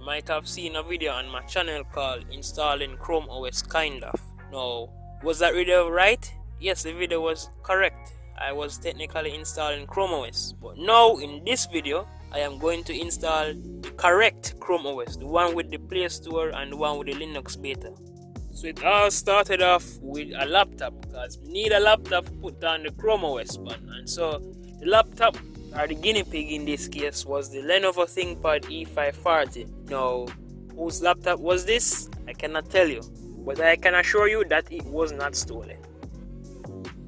might have seen a video on my channel called installing Chrome OS kind of. Now, was that video right? Yes, the video was correct. I was technically installing Chrome OS. But now in this video, I am going to install the correct Chrome OS, the one with the Play Store and the one with the Linux beta. So it all started off with a laptop, because we need a laptop to put down the Chrome OS button. And so the laptop, or the guinea pig in this case, was the Lenovo ThinkPad E540. Now, whose laptop was this? I cannot tell you, but I can assure you that it was not stolen.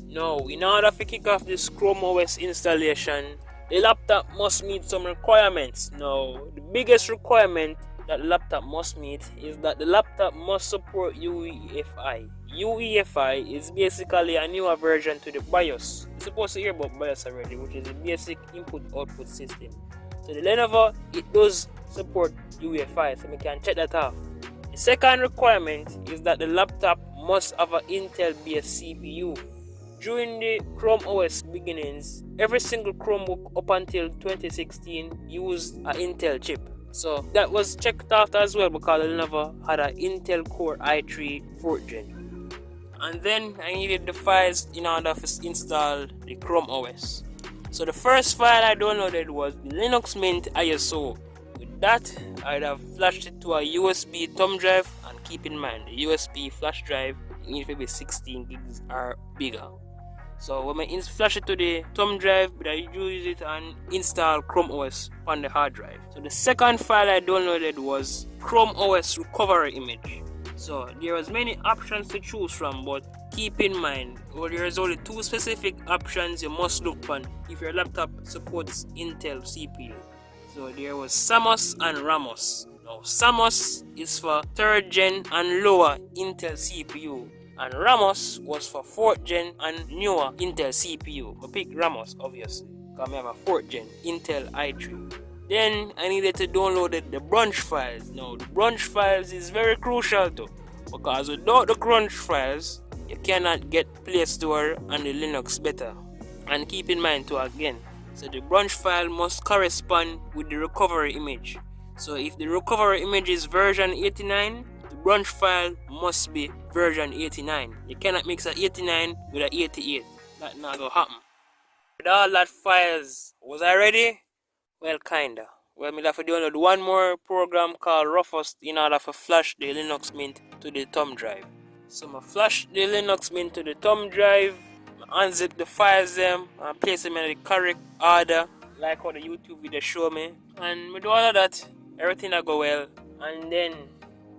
Now, in order to kick off this Chrome OS installation, the laptop must meet some requirements. Now, the biggest requirement that the laptop must meet is that the laptop must support UEFI. UEFI is basically a newer version to the BIOS. You're supposed to hear about BIOS already, which is a basic input-output system. So the Lenovo, it does support UEFI, so we can check that off. The second requirement is that the laptop must have an Intel-based CPU. During the Chrome OS beginnings, every single Chromebook up until 2016 used an Intel chip. So that was checked out as well because the Lenovo had an Intel Core i3 4th gen. And then I needed the files in order to install the Chrome OS. So the first file I downloaded was the Linux Mint ISO. With that, I'd have flashed it to a USB thumb drive, and keep in mind the USB flash drive needs to be 16 gigs or bigger. So when I flash it to the thumb drive, I use it and install Chrome OS on the hard drive. So the second file I downloaded was Chrome OS recovery image. So there was many options to choose from, but keep in mind, there is only two specific options you must look on if your laptop supports Intel CPU. So there was Samos and Ramos. Now Samos is for 3rd gen and lower Intel CPU, and Ramos was for 4th gen and newer Intel CPU. I picked Ramos obviously because I have a 4th gen Intel i3. Then I needed to download the branch files. Now the branch files is very crucial too, because without the branch files you cannot get Play Store and the Linux beta. And keep in mind too again, so the branch file must correspond with the recovery image. So if the recovery image is version 89, the branch file must be version 89. You cannot mix a 89 with a 88. That not gonna happen. With all that files, was I ready? Well, kinda. Well, me have to download one more program called Rufus in order to flash the Linux Mint to the thumb drive. So I flash the Linux Mint to the thumb drive, unzip the files them, and place them in the correct order, like how the YouTube video show me. And with all of that, everything will go well. And then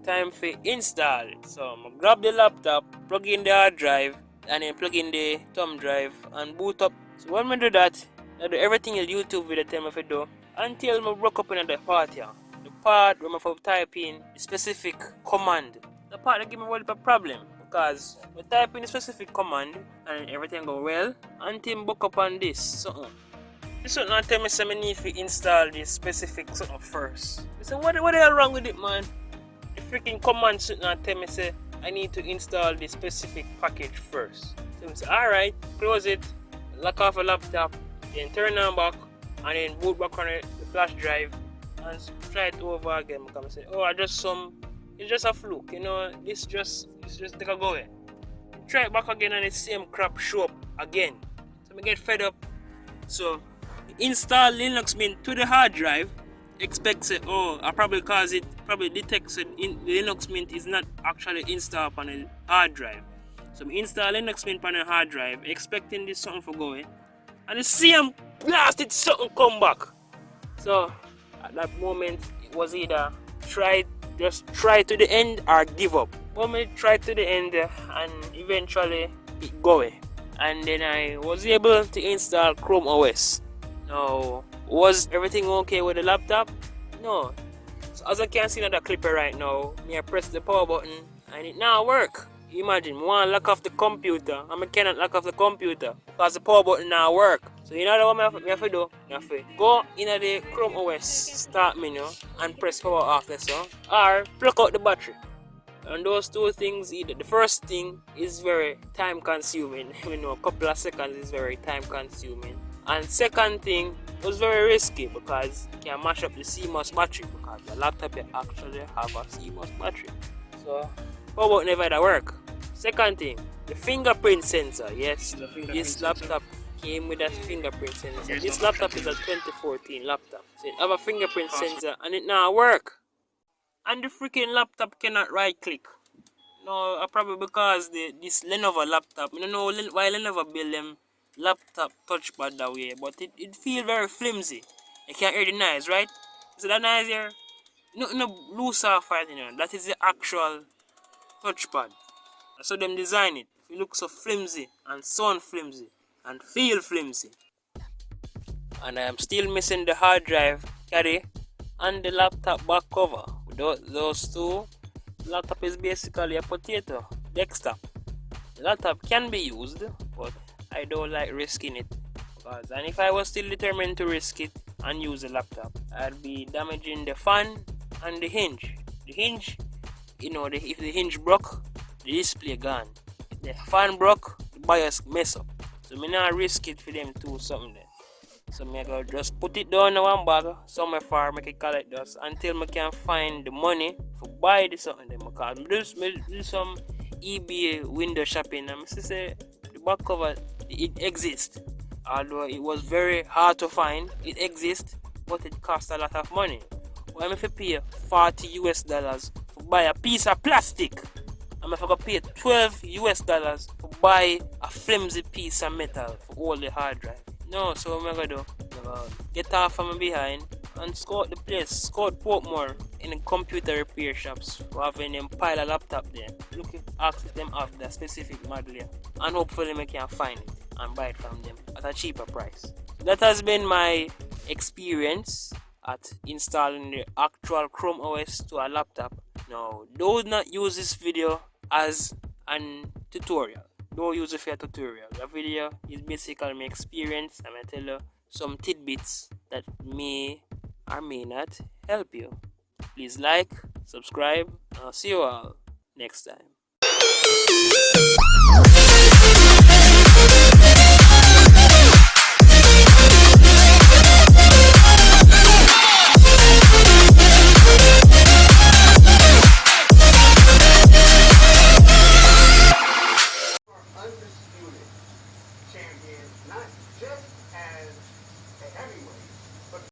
time for install it. So I grab the laptop, plug in the hard drive, and then plug in the thumb drive and boot up. So when I do that, I do everything the YouTube video tell me to do until I broke up in the part here. The part where I type in the specific command. The part that give me a little problem, because I type in the specific command and everything go well until I broke up on this something. This would not tell me I need to install this specific something first. So what the hell wrong with it, man? The freaking command should not tell me say I need to install this specific package first. So I say alright, close it, lock off a laptop, then turn on back, and then boot back on the flash drive and try it over again. Because I say, oh, it's just a fluke, you know, this just take a go away. Try it back again and the same crap show up again. So I get fed up. So install Linux Mint to the hard drive. Expects it, oh, I probably cause it probably detects it in the Linux Mint is not actually installed on the hard drive. So I install Linux Mint on the hard drive, expecting this something for going, and the same blasted something come back. So at that moment it was either just try to the end or give up. But I tried to the end and eventually it go away. And then I was able to install Chrome OS. Now, was everything okay with the laptop? No. So as I can see in the clipper right now, I press the power button and it now work. Imagine, I want to lock off the computer and I cannot lock off the computer because the power button now work. So you know what I have to do? I have to go in the Chrome OS start menu and press power off this one, or plug out the battery. And those two things, the first thing is very time consuming. You know, a couple of seconds is very time consuming. And second thing, It was very risky because you can mash up the CMOS battery because the laptop you actually have a CMOS battery. So, how about never that work? Second thing, the fingerprint sensor. Yes, this laptop came with a fingerprint sensor. This laptop is a 2014 laptop. So it have a fingerprint sensor and it now work. And the freaking laptop cannot right click. No, probably because this Lenovo laptop, I don't know why Lenovo build them laptop touchpad that way, but it feel very flimsy. You can't hear the noise, right? Is that noise here? No loose off right, that is the actual touchpad. So them design it. It looks so flimsy and sound flimsy and feel flimsy. And I am still missing the hard drive carry and the laptop back cover. Without those two, the laptop is basically a potato desktop. The laptop can be used, but I don't like risking it. And if I was still determined to risk it and use the laptop, I'd be damaging the fan and the hinge. The hinge, if the hinge broke, the display gone. If the fan broke, the BIOS mess up. So me not risk it for them to do something there. So me go just put it down in one bag somewhere far, make it collect dust until I can find the money for buy the something them. Because do some eBay window shopping and I say the back cover it exists. Although it was very hard to find, it exists, but it costs a lot of money. Why am I to pay $40 for buy a piece of plastic? I'm going to pay $12 for buy a flimsy piece of metal for all the hard drive. No, so what I'm going to do? Get off from my behind and scout the place, scout Portmore in the computer repair shops for having them pile a laptop there. Look, ask them of the specific model here, and hopefully I can find it and buy it from them at a cheaper price. That has been my experience at installing the actual Chrome OS to a laptop. Now, do not use this video as an tutorial. Don't use it for a tutorial. The video is basically my experience. I'm going to tell you some tidbits that may or may not help you. Please like, subscribe, and I'll see you all next time.